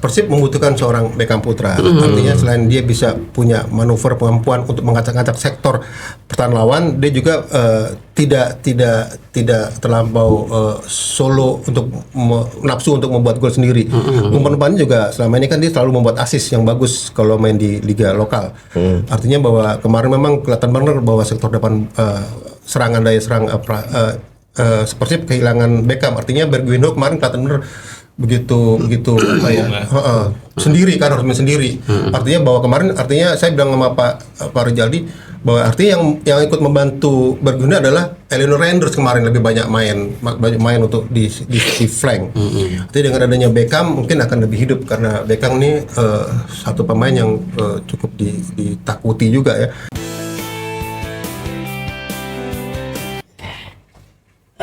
Persib membutuhkan seorang Beckham Putra. Artinya selain dia bisa punya manuver kemampuan untuk mengacak-ngacak sektor pertahanan lawan, dia juga tidak terlampau solo untuk nafsu untuk membuat gol sendiri. Umpan-umpannya juga selama ini kan dia selalu membuat assist yang bagus kalau main di liga lokal. Artinya bahwa kemarin memang kelihatan benar bahwa sektor depan serangan daya serang Persib kehilangan Beckham. Artinya Bergwijn kemarin kelihatan benar begitu apa ya, sendiri kan, harus main sendiri. Artinya bahwa kemarin, artinya saya bilang sama Pak Rijaldi bahwa artinya yang ikut membantu Bergwijn adalah Eleanor Renders kemarin lebih banyak main untuk di flank. Jadi dengan adanya Beckham mungkin akan lebih hidup, karena Beckham ini satu pemain yang cukup ditakuti juga ya.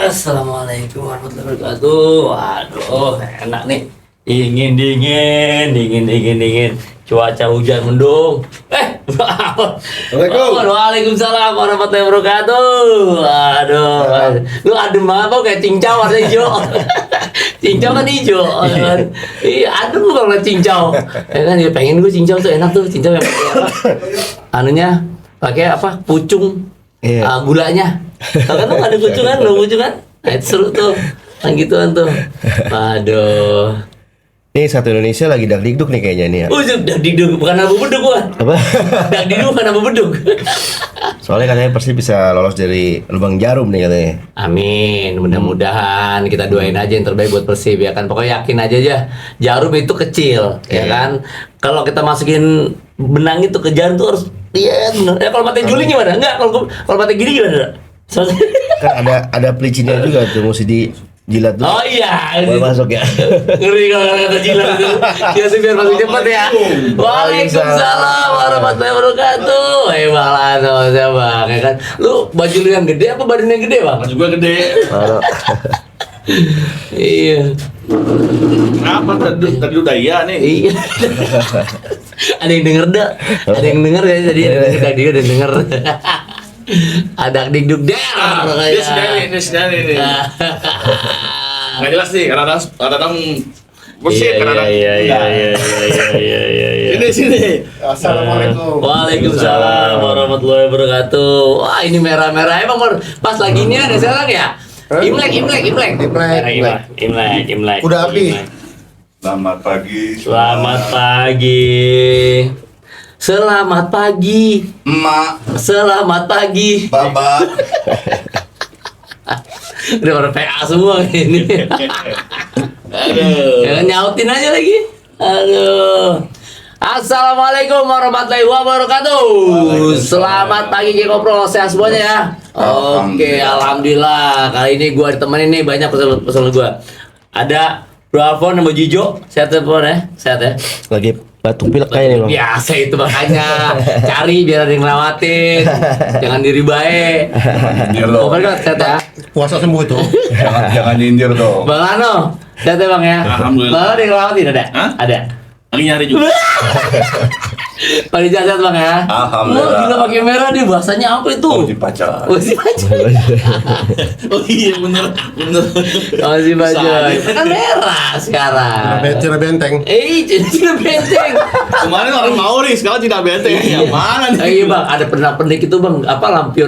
Assalamualaikum warahmatullahi wabarakatuh. Waduh, enak nih. Dingin. Cuaca hujan mendung. Assalamualaikum. Waalaikumsalam warahmatullahi wabarakatuh. Waduh, lu adem apa kayak cincau warna hijau. Cincau kan hijau. Iya, adem kalau cincau. Ya kan, ya pengen gue cincau tuh, enak tuh cincau yang pakai apa? Anunya pakai apa? Pucung. Gulanya. Kalau kan lu ada kucungan, nah itu seru tuh, yang gituan tuh. Aduh. Nih satu Indonesia lagi dagdikduk nih kayaknya nih ya. Dagdikduk, bukan abu beduk gua. Apa? Dagdikduk bukan abu beduk. Soalnya katanya Persib bisa lolos dari lubang jarum nih katanya. Amin, mudah-mudahan kita doain aja yang terbaik buat Persib ya kan. Pokoknya yakin aja jarum itu kecil, ya kan. Kalau kita masukin benang itu ke jarum tuh harus bener. Ya kalau mati Juli gimana? Enggak, kalau mati gini gimana? Kan ada pelicinnya juga tuh, mesti dijilat dulu. Oh iya, baru masuk ya. Ngeri kalau kata jilat itu. Ya sih biar masuk cepat ya. Waalaikumsalam warahmatullahi wabarakatuh. Malah tuh saya bang, ya kan. Lu baju lu yang gede apa badannya gede bang? Baju gua gede. Iya. Kenapa tadi udah iya nih? Iya. Ada yang denger dah. Ada yang denger ya tadi. Ada yang denger. Ada dikduk der. Ini sedari nih. Nggak jelas nih, karena bersih karena iya. Sini. Assalamualaikum. Waalaikumsalam warahmatullahi wabarakatuh. Wah, ini merah-merah emang pas lagi ini ada sekarang ya. Imlek. Udah api. Selamat pagi. Emak, Selamat pagi. Bapak. Udah pada PA semua ini. Aduh. Ya, nyautin aja lagi. Aduh. Assalamualaikum warahmatullahi wabarakatuh. Selamat pagi Kikopro, sehat semuanya ya. Oke, alhamdulillah. Kali ini gua ditemenin nih banyak pesan gua. Ada Bro Alfon sama Jijo, sehat ya sehat ya. Lagi batuk pilek kayaknya nih bang. Biasa itu makanya cari biar ada yang ngelawatin, jangan diri baik. Oh kan sehat ya. Puasa sembuh itu. Jangan nyindir dong. Bang Ano, sehat ya bang ya. Alhamdulillah. Bang ada yang ngelawatin ada? Hah? Ada. Lagi nyari juga. Paling sehat bang ya. Alhamdulillah. Wah, gila pakai merah nih, bahasanya apa itu? Oh, si pacar. Masih baca. Oh iya bener. Masih baca. Kan merah sekarang. Cina benteng. Cina benteng. Kemarin orang Mauri, sekarang tidak benteng. Yang mana nih? Iya bang, ada pernak-pernik itu bang, lampu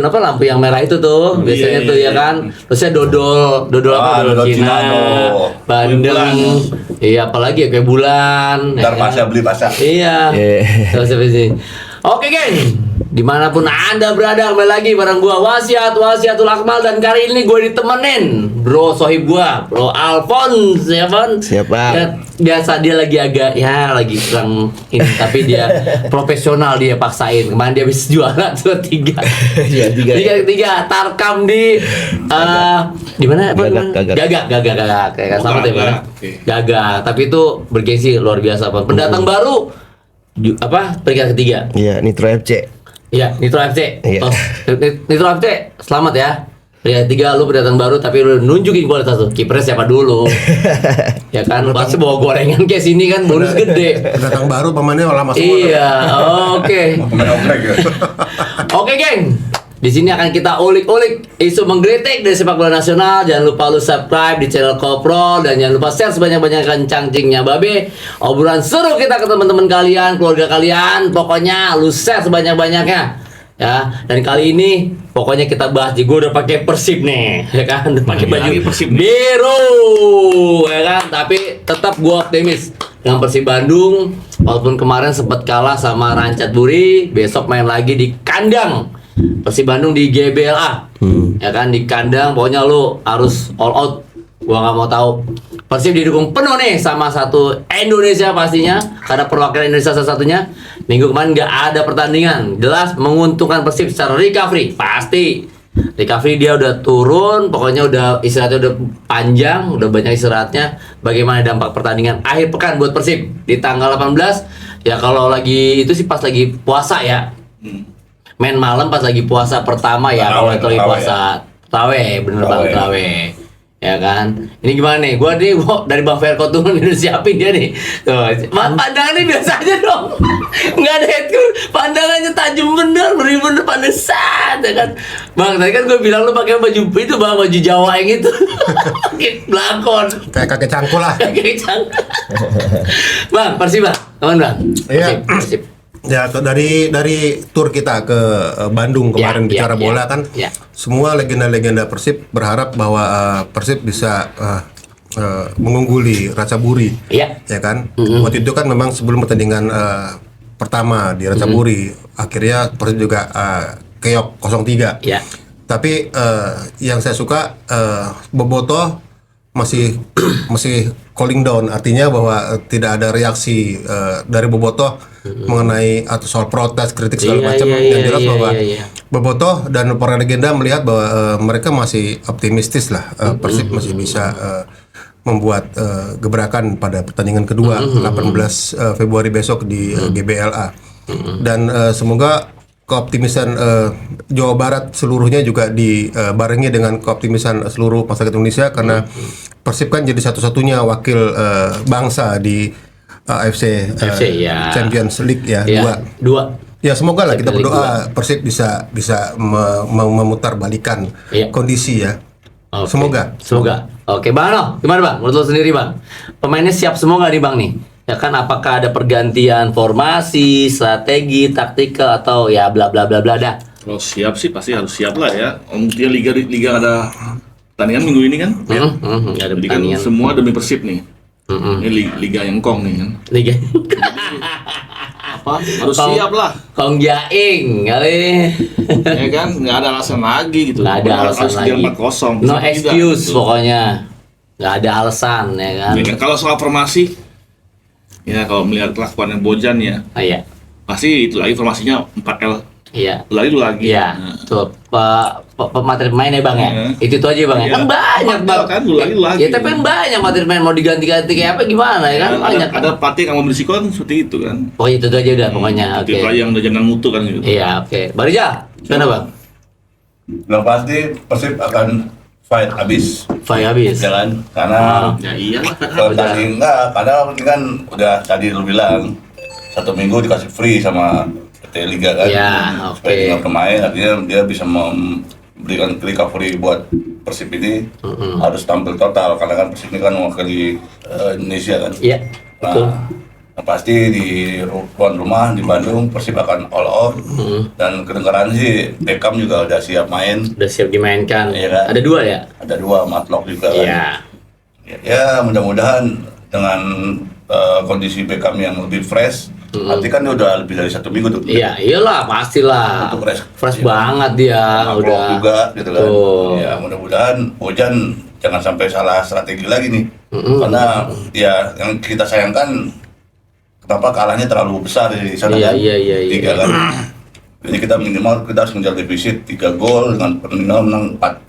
yang merah itu tuh, biasanya tuh ya kan. Terusnya dodol Dodol Cina, Cina, bandeng, iya apalagi ya kayak bulan. Ntar pasnya beli pasnya. Iya. Oke geng, dimanapun anda berada, kembali lagi bareng gua Wasiatul Akmal, dan kali ini gue ditemenin bro sohib gua, Bro Alfon. Siapa? Ya, biasa dia lagi agak lagi kurang ini, tapi dia profesional, dia paksain. Kemarin dia habis juara tuh tiga tarkam di mana? Gagak kayak sama tuh ya. Gagak, tapi itu bergengsi luar biasa. Pendatang baru peringkat ketiga. Iya, Nitro FC. Iya, Nitro FC. Iya. Nitro FC, selamat ya. Peringkat ketiga, lu pendatang baru tapi lu nunjukin kualitas tuh. Kipernya siapa dulu? Ya kan, pasti bawa gorengan kayak sini kan, bonus gede. Pendatang baru pemainnya lama semua. Iya, oke. Pemain oprek ya. Oke, geng. Di sini akan kita ulik-ulik isu menggelitik dari sepak bola nasional. Jangan lupa lu subscribe di channel Kopro dan jangan lupa share sebanyak-banyaknya cangcingnya Babe. Obrolan seru kita ke teman-teman kalian, keluarga kalian. Pokoknya lu share sebanyak-banyaknya. Ya, dan kali ini pokoknya kita bahas gue udah pakai Persib nih, ya kan? Udah pakai baju Lagi Persib nih. biru, ya kan? Tapi tetap gue optimis dengan Persib Bandung. Walaupun kemarin sempat kalah sama Rancat Buri, besok main lagi di kandang Persib Bandung di GBLA, ya kan? Di kandang, pokoknya lu harus all out. Gua nggak mau tahu. Persib didukung penuh nih sama satu Indonesia pastinya, karena perwakilan Indonesia salah satunya. Minggu kemarin nggak ada pertandingan, jelas menguntungkan Persib secara recovery, pasti. Recovery dia udah turun, pokoknya udah istirahatnya udah panjang, udah banyak istirahatnya. Bagaimana dampak pertandingan akhir pekan buat Persib di tanggal 18? Ya kalau lagi itu sih pas lagi puasa ya. Main malam pas lagi puasa pertama ya, kalau itu lagi puasa tarawih, bener banget tarawih. Ya kan, ini gimana nih? Gua dari Bang Verko turun ini siapin dia nih. Tuh, pandangannya biasa aja dong, nggak ada headcon, pandangannya tajam bener, bener pandesan, ya kan? Bang, tadi kan gue bilang lu pakai baju itu, bang, baju Jawa yang itu, belakon, Kayak kakek cangkul lah. kayak cang. Bang, Persib bang, kapan bang? Iya. Persib. Ya dari tur kita ke Bandung kemarin bicara bola kan, semua legenda-legenda Persib berharap bahwa Persib bisa mengungguli Ratchaburi, ya kan. Waktu itu kan memang sebelum pertandingan pertama di Ratchaburi, akhirnya Persib juga keok 0-3. Tapi yang saya suka Bobotoh masih calling down, artinya bahwa tidak ada reaksi dari Bobotoh mengenai atau soal protes, kritik segala macam. Yang jelas bahwa Bobotoh dan para legenda melihat bahwa mereka masih optimistis lah, Persib masih bisa membuat gebrakan pada pertandingan kedua 18 Februari besok di GBLA. Dan semoga keoptimisan Jawa Barat seluruhnya juga dibarengi dengan keoptimisan seluruh masyarakat Indonesia, karena Persib kan jadi satu-satunya wakil bangsa di AFC Champions League ya, dua. Ya semoga lah, kita berdoa Persib bisa memutar balikan kondisi ya. Semoga. Oke, Bang Ano, gimana Bang? Menurut lo sendiri Bang, pemainnya siap semua nggak nih Bang nih? Ya kan, apakah ada pergantian formasi, strategi, taktikal, atau ya bla bla bla bla dah? Kalau siap sih pasti harus siap lah ya. Dia liga ada pertandingan minggu ini kan. Nggak ada Jadi kan pertandingan. semua demi Persib nih. Ini liga yang kong nih kan. Liga. Apa? Harus siap lah. Kong Jaing kali. Ya kan, nggak ada alasan lagi gitu. Nggak ada alasan harus lagi. 4-0. No Bisa excuse gitu. pokoknya. Nggak ada alasan ya kan. Ya kan, kalau soal formasi, ya kalau melihat kelakuan Bojan ya, Iya. pasti itu lagi formasinya 4L. Iya. Itu lagi. Iya, Nah. tuh materi pemain ya Bang ya. Itu aja Bang ya. Iya. Kan banyak Bang. Kan, lagi. Ya tapi kan banyak materi pemain mau diganti-ganti kayak apa gimana ya kan, banyak kan. Ada pelatih yang mau berisiko kan seperti itu kan. Pokoknya itu aja udah pokoknya. Oke. Itu yang udah jangan mutu kan gitu. Iya, oke. Barija, gimana Bang? Yang pasti Persib akan fight habis Fai habis. jalan, karena Ya iyalah. kalau tadi enggak, karena ini kan udah tadi lu bilang 1 minggu dikasih free sama PT Liga kan. Ya, oke. Supaya tinggal pemain, artinya dia bisa memberikan recovery buat Persib ini. Harus tampil total, karena kan Persib ini kan mewakili Indonesia kan. Iya, betul. Nah, pasti di tuan rumah di Bandung Persib akan all out. Dan kedengaran sih Beckham juga udah siap main. Udah siap dimainkan. Iya kan? Ada 2 ya? Ada 2 Matlock juga kan. Iya. Ya mudah-mudahan dengan kondisi Beckham yang lebih fresh, nanti kan dia udah lebih dari 1 minggu tuh. Iya, iyalah pastilah. Untuk Fresh iya. banget dia Matlock udah. juga gitu kan. Tuh. Ya mudah-mudahan Bojan jangan sampai salah strategi lagi nih. Karena ya yang kita sayangkan kenapa kalahnya terlalu besar di sana Iya, kan. iya. 3 kan. Jadi kita harus mengejar defisit 3 gol dengan minimal menang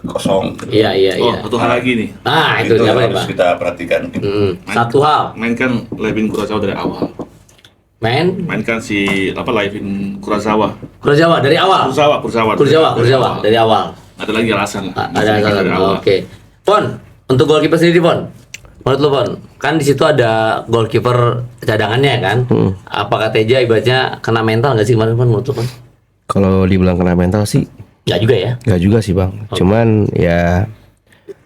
4-0. Iya. Oh, satu hal lagi nih. Nah, itu Itu siapa yang ya, harus Pak? kita perhatikan. Satu hal. Mainkan Levin Kurasawa dari awal. Mainkan si Levin Kurasawa. Kurzawa dari awal. Kursawa Dari awal. Ada lagi alasan lah. Ada Mainkan dari awal. Oke. Pon, untuk goalkeeper sendiri Pon. Menurut lo Pon, kan di situ ada goalkeeper cadangannya kan? Apakah Teja ibaratnya kena mental nggak sih kemarin Pon menurut lo Pon? Kalau dibilang kena mental sih Nggak juga ya? Nggak juga sih bang. Cuman ya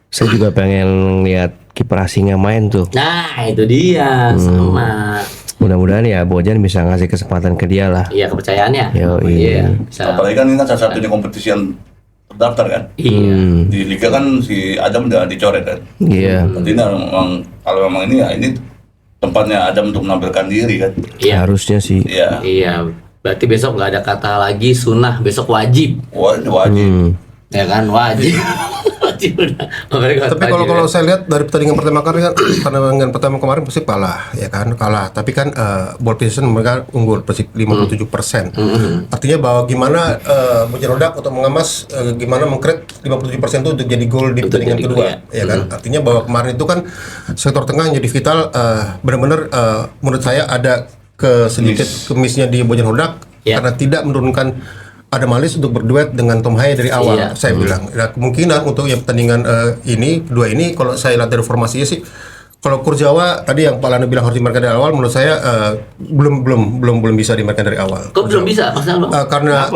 saya juga pengen lihat kiper asingnya main tuh. Nah itu dia sama. Mudah-mudahan ya Bojan bisa ngasih kesempatan ke dia lah. Iya kepercayaannya. Yoi. Iya. Bisa. Apalagi kan ini kan salah satunya kompetisi yang terdaftar kan. Iya. Di liga kan si Adam udah dicoret kan. Iya. Berarti memang kalau memang ini ya ini tempatnya Adam untuk menampilkan diri kan. Iya. Harusnya sih. Iya. Iya. Berarti besok nggak ada kata lagi sunnah, besok wajib. Wajib. Ya kan wajib. Wajib udah. Tapi kalau saya lihat dari pertandingan pertama kali kan, pertandingan pertama kemarin Persib kalah, ya kan kalah. Tapi kan ball possession mereka unggul Persib 57%. Artinya bahwa gimana Bojan untuk mengemas, gimana mengcreate 57% itu untuk jadi gol di pertandingan kedua, ya kan. Artinya bahwa kemarin itu kan sektor tengah jadi vital, benar-benar menurut saya ada sedikit kemisnya di Bojan karena tidak menurunkan Adam Alis untuk berduet dengan Tom Haye dari awal. Saya bilang, nah, kemungkinan untuk yang pertandingan kedua ini, kalau saya lihat dari formasinya sih, kalau Kurzawa tadi yang Pak Lana bilang harus dimainkan dari awal, menurut saya belum bisa dimainkan dari awal. Kok belum bisa, Mas Aldo? Karena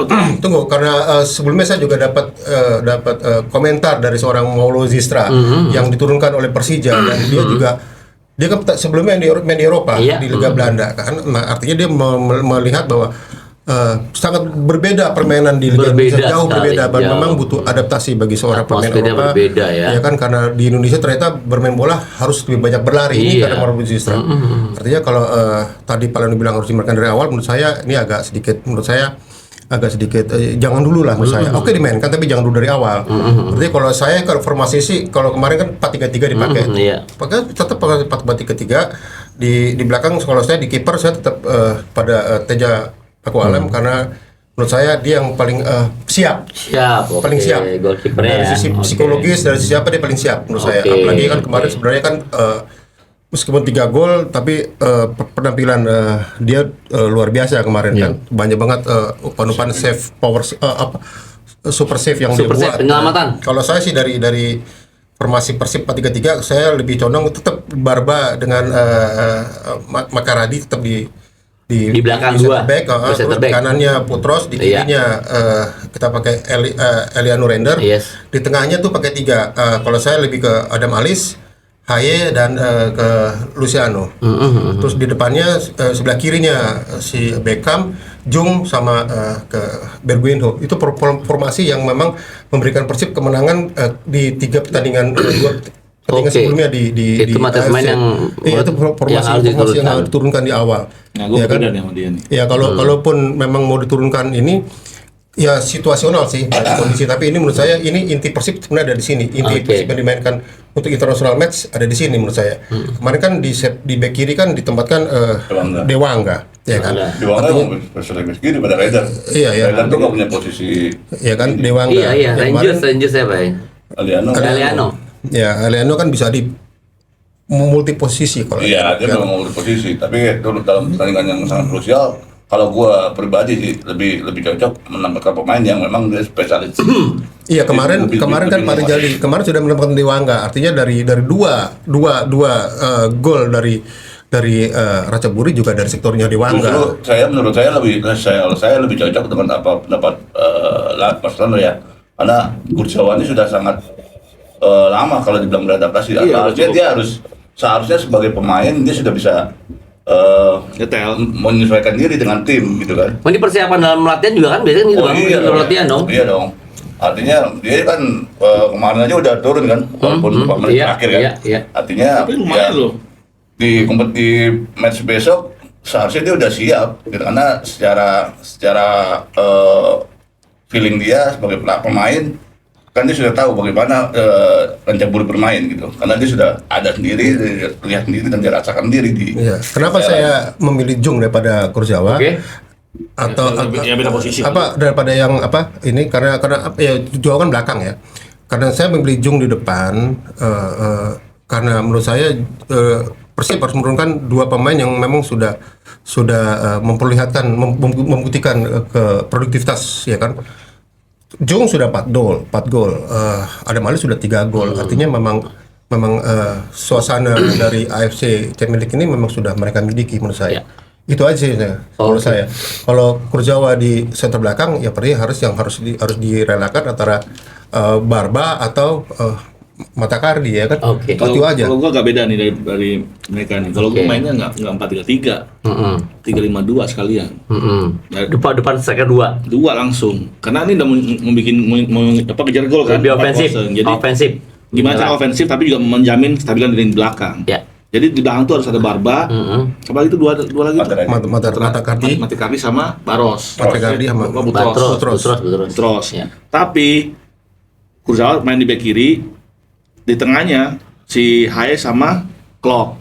karena sebelumnya saya juga dapat komentar dari seorang Maulo Zistra yang diturunkan oleh Persija, dan dia kan sebelumnya main di Eropa di Liga Belanda kan. Nah, artinya dia melihat bahwa sangat berbeda permainan di Liga Indonesia, jauh berbeda, dan memang butuh adaptasi bagi seorang pemain Eropa. Berbeda, ya kan, karena di Indonesia ternyata bermain bola harus lebih banyak berlari. Ini karena Maulo Zistra. Artinya kalau tadi Pak Lana bilang harus dimainkan dari awal, menurut saya ini agak sedikit jangan dulu lah menurut saya. Oke dimainkan tapi jangan dulu dari awal. Artinya kalau formasi sih, kalau kemarin kan 4-3-3 dipakai. Pakai tetap pakai 4-3-3 di belakang. Kalau saya di kiper saya tetap pada Teja Paku Alam, karena menurut saya dia yang paling paling siap dari sisi psikologis, dari sisi apa dia paling siap menurut saya. Apalagi kan kemarin sebenarnya kan meskipun 3 gol tapi penampilan dia luar biasa kemarin kan, banyak banget umpan save power super save yang dia buat. Penyelamatan. Kalau saya sih dari formasi Persib 4-3-3 saya lebih condong tetap Barba dengan Makaradi tetap di belakang center dua, back, terus di kanannya Putros, di kirinya kita pakai Eliano Render, di tengahnya tuh pakai 3. Kalau saya lebih ke Adam Alis, Haye, dan ke Luciano. Terus di depannya sebelah kirinya si Beckham, Jung, sama ke Berguinho. Itu formasi yang memang memberikan Persib kemenangan di 3 pertandingan pertandingan sebelumnya di itu pemain yang itu formasi yang harus diturunkan di awal. Nah, gue kan? sama dia nih. Ya kalaupun memang mau diturunkan ini ya situasional sih kondisi, tapi ini menurut saya ini inti Persib sebenarnya ada di sini. Inti Persib yang dimainkan untuk international match ada di sini menurut saya. Kemarin kan di back kiri kan ditempatkan Dewangga. Ya kan. Dewangga lebih kiri pada Raider. Iya. Raider tuh nggak punya posisi. Iya kan, Dewangga. Iya. Rangers siapa ya? Aliano. Ya, Aliano kan bisa di multi posisi kalau. Iya, dia memang multi posisi, tapi dalam pertandingan yang sangat krusial, kalau gua pribadi sih lebih cocok menambahkan pemain yang memang dia spesialis. Iya, kemarin kan Pak Rijali kemarin sudah menambahkan Dewangga. Artinya dari dua gol dari Ratchaburi juga dari sektornya Dewangga. Menurut saya lebih cocok dengan apa pendapat Mas Lano ya. Karena Kurzawa ini sudah sangat lama kalau dibilang beradaptasi. Seharusnya sebagai pemain dia sudah bisa menyesuaikan diri dengan tim gitu kan. Ini persiapan dalam latihan juga kan biasanya gitu dalam latihan dong. Iya dong. Artinya dia kan kemarin aja udah turun kan, walaupun beberapa menit terakhir kan. Iya. Artinya di match besok seharusnya dia udah siap gitu, karena secara feeling dia sebagai pemain kan dia sudah tahu bagaimana Ratchaburi bermain gitu, karena dia sudah ada sendiri, lihat sendiri dan dia rasakan sendiri di. Iya. Kenapa saya memilih Jung daripada Kurzawa? Atau beda posisi daripada yang ini karena ya Jawa kan belakang ya. Karena saya memilih Jung di depan karena menurut saya Persib harus menurunkan 2 pemain yang memang sudah memperlihatkan membuktikan ke produktivitas ya kan. Jung sudah 4 gol, Adam Alis sudah 3 gol. Artinya memang suasana dari AFC Champions League ini memang sudah mereka miliki menurut saya. Itu aja sih menurut saya. Kalau Kurzawa di center belakang ya berarti harus direlakan antara Barba atau Matakardi ya kan. Oke. Itu aja. Kalau gua agak beda nih dari mereka nih. Kalau gua mainnya nggak 4-3-3, 3-5-2 sekalian. Depan striker 2. Dua langsung. Karena ini udah mau kejar gol kan. Lebih ofensif. 4-0. Jadi Ofensif. gimana cara ofensif tapi juga menjamin kestabilan dari belakang. Ya. Jadi di belakang tuh harus ada Barba, sama itu dua lagi tuh. Matakardi sama Baros. Matakardi sama Butros. Ya. Tapi Kurzawa main di bek kiri, di tengahnya si Haye sama Klok.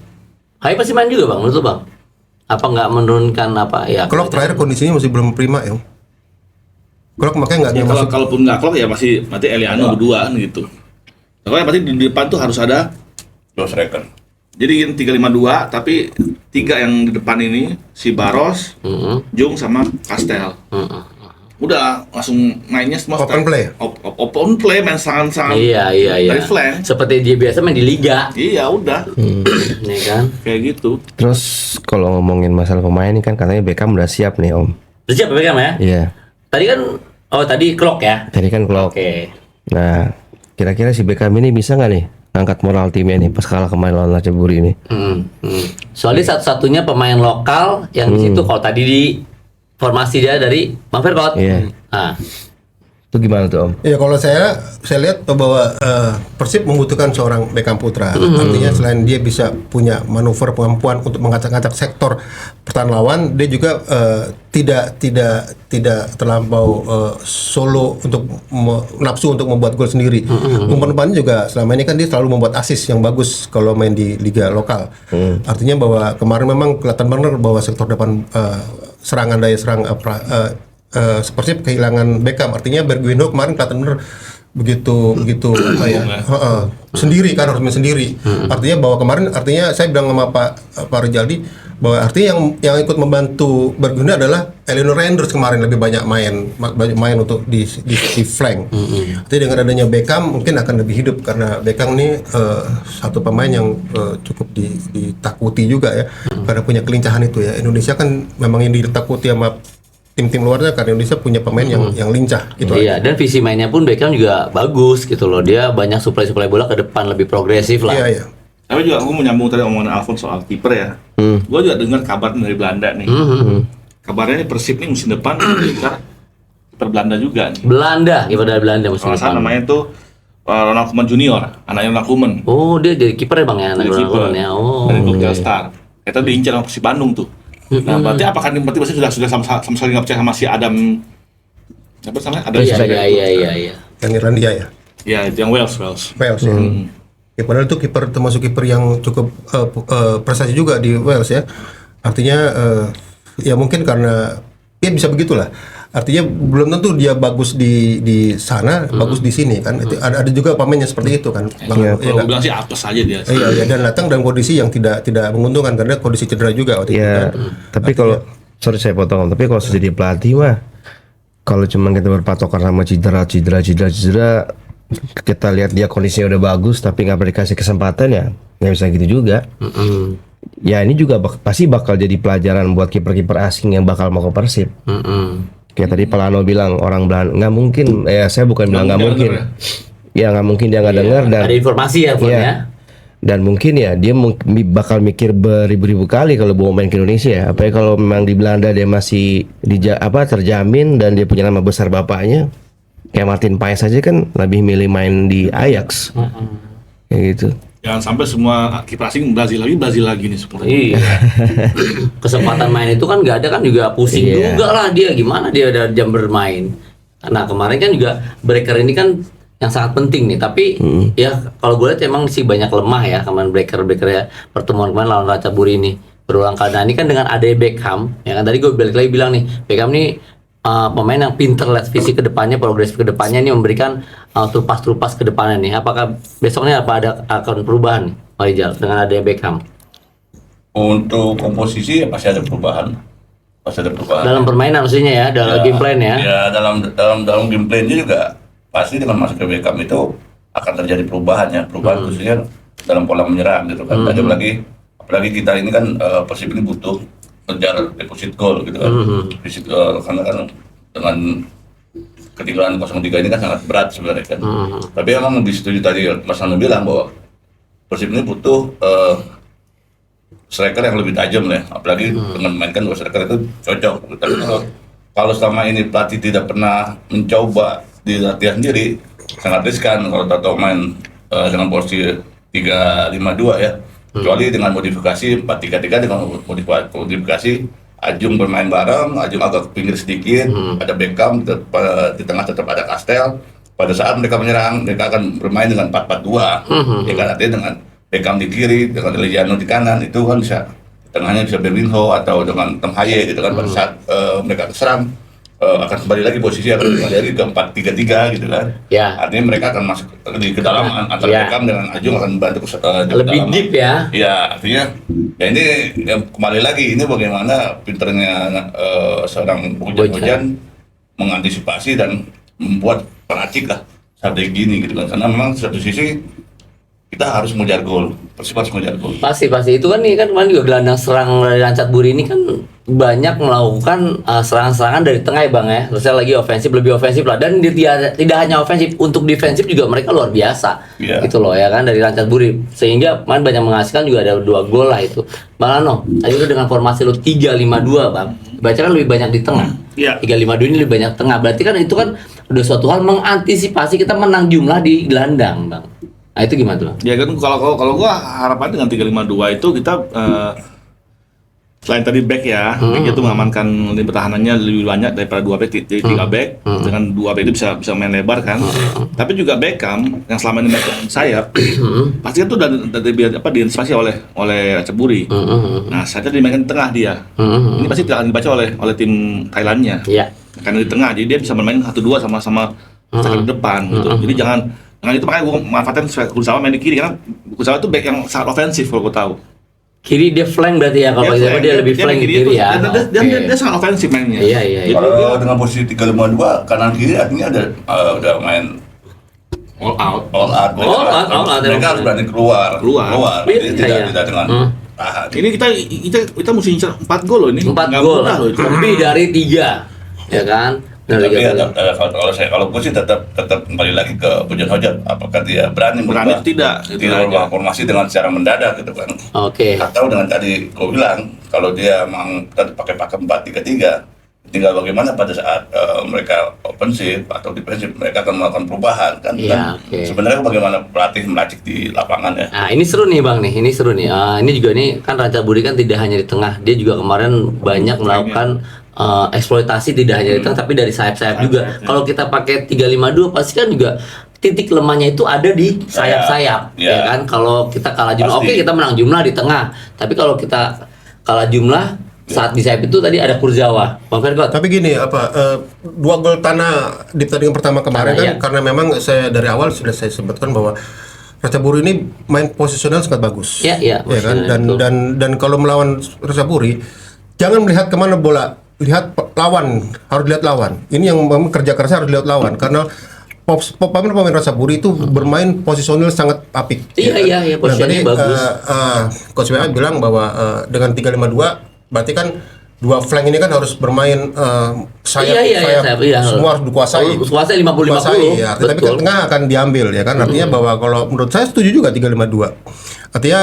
Hai pasti main juga bang, menurut lu bang? Apa nggak menurunkan apa ya? Klok terakhir kondisinya masih belum prima ya. Klok makanya nggak Ya, dia masuk. kalaupun nggak Klok ya masih Eliano berdua gitu. Pokoknya pasti di depan tuh harus ada Dua striker. jadi 3-5-2 tapi 3 yang di depan ini si Baros, Jung sama Kastel. Udah langsung mainnya semua Open play? Open play main sangat-sangat Iya. dari flank. Seperti dia biasa main di liga, Iya udah ya kan? kayak gitu. Terus kalau ngomongin masalah pemain ini kan katanya Beckham udah siap nih Om. Udah siap Beckham ya? Iya. Tadi kan, tadi Klok ya? Tadi kan Klopp. Oke. Nah, kira-kira si Beckham ini bisa nggak nih angkat moral timnya nih pas kalah kemarin lawan Laceburi ini? Soalnya satu-satunya pemain lokal yang di situ kalau tadi di formasi dia dari Bang Verkot. Iya. Nah, Itu gimana tuh Om? Ya kalau saya lihat bahwa Persib membutuhkan seorang Beckham Putra. Artinya selain dia bisa punya manuver kemampuan untuk mengacak-ngacak sektor pertahanan lawan, dia juga tidak terlampau solo untuk nafsu untuk membuat gol sendiri. Umpan-umpannya juga selama ini kan dia selalu membuat assist yang bagus kalau main di liga lokal. Artinya bahwa kemarin memang kelihatan benar bahwa sektor depan serangan daya serang seperti kehilangan Beckham. Artinya Bergwijn kemarin kelihatan benar begitu apa ya, sendiri kan, harus main sendiri. Artinya bahwa kemarin, artinya saya bilang sama Pak Rijaldi bahwa artinya yang ikut membantu Bergwijn adalah Eleanor Renders kemarin lebih banyak main untuk di flank. Jadi dengan adanya Beckham mungkin akan lebih hidup karena Beckham ini satu pemain yang cukup ditakuti juga ya, karena punya kelincahan itu ya. Indonesia kan memang yang ditakuti sama tim-tim luarnya karena Indonesia punya pemain yang lincah gitu. iya, dan visi mainnya pun Beckham juga bagus gitu loh. Dia banyak suplai bola ke depan, lebih progresif lah. Iya. Tapi juga aku mau nyambung tadi omongan Alfon soal kiper ya. Gue juga dengar kabar dari Belanda nih. Kabarnya nih Persib nih musim depan kiper Belanda juga nih. Kiper dari Belanda musim Kalau salah depan. namanya tuh Ronald Koeman Junior, anaknya Ronald Koeman. Oh, dia jadi kiper ya bang ya, anak Jadi kiper Koeman ya. Oh. dari klub Telstar. Itu diincar sama Persib Bandung tuh. Nah, berarti apakah berarti sudah sama sekali nggak percaya sama si Adam? Apa namanya? Adam Iya. Yang Irlandia ya. Ya, itu yang Wales. Wales ya. Ya, padahal itu kiper termasuk kiper yang cukup prestasi juga di Wales ya. Artinya ya mungkin karena ya bisa begitulah. Artinya belum tentu dia bagus di sana, bagus di sini kan. Itu ada juga pemain yang seperti itu kan. Kalau gue bilang sih apes aja dia. Iya, dan datang dalam kondisi yang tidak menguntungkan karena kondisi cedera juga waktu itu Ya, kan. tapi kalau sorry saya potong Om, tapi kalau jadi pelatih mah kalau cuma kita berpatokan sama cedera, kita lihat dia kondisinya udah bagus tapi nggak dikasih kesempatan ya nggak bisa gitu juga. Ya ini juga pasti bakal jadi pelajaran buat kiper-kiper asing yang bakal mau ke Persib. Kayak tadi Palano bilang orang Belanda nggak mungkin, ya saya bukan bilang nggak mungkin, ya nggak mungkin dia nggak dengar dan Ada informasi ya, Fon, Iya. ya. Dan mungkin ya dia bakal mikir beribu-ribu kali kalau mau main ke Indonesia. Apalagi kalau memang di Belanda dia masih terjamin dan dia punya nama besar bapaknya. Kayak Martin Paes aja kan lebih milih main di Ajax. Kayak gitu. Jangan sampai semua kiper asing Brazil lagi nih semua. Iya. Kesempatan main itu kan nggak ada kan juga pusing Iya. juga lah dia, gimana dia ada jam bermain. Nah kemarin kan juga breaker ini kan yang sangat penting nih, tapi ya kalau gue lihat emang sih banyak lemah ya kemarin breaker ya, pertemuan kemarin lawan Ratchaburi ini berulang kali. Nah ini kan dengan ada Beckham, ya kan tadi gue balik lagi bilang nih, Beckham nih pemain yang pinter lihat visi ke depannya, progresif ke depannya nih, memberikan trupas ke depannya nih. Apakah besoknya akan perubahan nih, Pak Rijal, dengan ada Beckham? Untuk komposisi ya pasti ada perubahan. Dalam permainan maksudnya ya, dalam game plan ya. Ya dalam game plan-nya juga pasti dengan masuk ke Beckham itu akan terjadi perubahan khususnya dalam pola menyerang gitu kan. Apalagi kita ini kan Persib ini butuh kejar deposit gol gitu kan. Deposit gol karena kan dengan ketinggalan 0-3 ini kan sangat berat sebenarnya kan. Tapi emang setuju tadi Mas Nando bilang bahwa Persib ini butuh striker yang lebih tajam ya, apalagi dengan mainkan 2 striker itu cocok. Tapi kalau selama ini pelatih tidak pernah mencoba di latihan sendiri, sangat riskan kalau tahu main dengan posisi 3-5-2 ya. Kecuali dengan modifikasi 4-3-3 dengan modifikasi Ajung bermain bareng, Ajung agak ke pinggir sedikit, ada Beckham di tengah tetap ada Kastel. Pada saat mereka menyerang, mereka akan bermain dengan 4-4-2. Ya kan, artinya dengan Beckham di kiri, dengan Lejano di kanan, itu kan bisa tengahnya bisa Berlinho atau dengan Tem Haye gitu kan. Pada saat mereka serang akan kembali lagi posisi akan kembali lagi ke 4-3-3 gitu kan. Ya. Artinya mereka akan masuk di kedalaman antara Beckham dengan Ajung akan membantu di Lebih kedalaman. deep ya. Ya, artinya ya ini ya, kembali lagi ini bagaimana pinternya seorang Bojan mengantisipasi dan membuat peracik lah strategi ini gitu kan. Karena memang satu sisi kita harus mengejar gol, Persib harus mengejar gol. Pasti itu kan nih kan kemarin juga gelandang serang dari Rancat Buri ini kan banyak melakukan serangan-serangan dari tengah ya Bang ya. Terusnya lagi ofensif, lebih ofensif lah, dan tidak hanya ofensif, untuk defensif juga mereka luar biasa. Gitu loh ya kan dari Rancat Buri, sehingga kemarin banyak menghasilkan, juga ada 2 gol lah itu. Bang Lano, tadi itu dengan formasi lu 3-5-2 Bang, baca kan lebih banyak di tengah. 3-5-2 ini lebih banyak tengah, berarti kan itu kan udah suatu hal mengantisipasi kita menang jumlah di gelandang Bang. Nah itu gimana tuh? Ya kan kalau gua harapan dengan 352 itu kita selain tadi back ya, back itu mengamankan lini pertahanannya lebih banyak daripada 2 back, 3 back. Dengan 2 back itu bisa main lebar kan. Tapi juga Beckham yang selama ini main sayap, pasti itu udah diantisipasi oleh Ceburi. Nah, saatnya dimainkan di tengah dia. Ini pasti tidak akan dibaca oleh tim Thailandnya. Iya. Karena di tengah, jadi dia bisa bermain 1-2 sama di depan gitu. Jadi jangan itu, makanya gue manfaatkan Kurzawa main di kiri, karena Kurzawa itu back yang sangat ofensif kalau gue tahu. Kiri dia flank berarti ya, kalau dia lebih flank kiri ya. Dia sangat ofensif mainnya. Iya. Kalau dengan posisi 3-5-2 kanan kiri artinya ada udah main All out. Mereka harus berani keluar. Iya. Tidak dengan tahan. Ini kita mesti incar 4 gol loh ini. 4 Nggak gol, mudah loh itu. lebih dari 3, ya kan? Tapi kalau gue sih tetap kembali lagi ke Bojan Hojat, apakah dia berani Berani tidak, merubah formasi dengan secara mendadak gitu kan. Oke. Atau dengan tadi gue bilang kalau dia memang tetap pakai 4-3-3, tinggal bagaimana pada saat mereka ofensif atau defensif mereka akan melakukan perubahan kan. Iya, oke. Sebenarnya bagaimana pelatih meracik di lapangan ya. Nah ini seru nih Bang nih, ini seru nih. Ini juga nih kan Rancat Buri kan tidak hanya di tengah, dia juga kemarin banyak melakukan eksploitasi, tidak hanya di tengah tapi dari sayap-sayap juga. Kalau kita pakai 3-5-2 pasti kan juga titik lemahnya itu ada di sayap-sayap, ya kan? Kalau kita kalah jumlah, oke kita menang jumlah di tengah, tapi kalau kita kalah jumlah saat di sayap itu tadi ada Kurzawa, Bang Fergot. Tapi gini, 2 gol Tanah di pertandingan pertama kemarin kan, karena memang saya dari awal sudah saya sebutkan bahwa Rancat Buri ini main posisional sangat bagus. Iya, kan? Dan kalau melawan Rancat Buri, jangan melihat kemana bola, lihat lawan, harus lihat lawan. Ini yang memang kerja kerasnya harus lihat lawan, karena pemain Rancat Buri itu bermain posisional sangat apik. Iya, positionnya bagus. Coach WA bilang bahwa dengan 3-5-2 berarti kan 2 flank ini kan harus bermain sayap, semua harus dikuasai. Kuasai 50-50. Ya, tapi kan tengah akan diambil ya kan. Artinya bahwa kalau menurut saya setuju juga 3-5-2. Artinya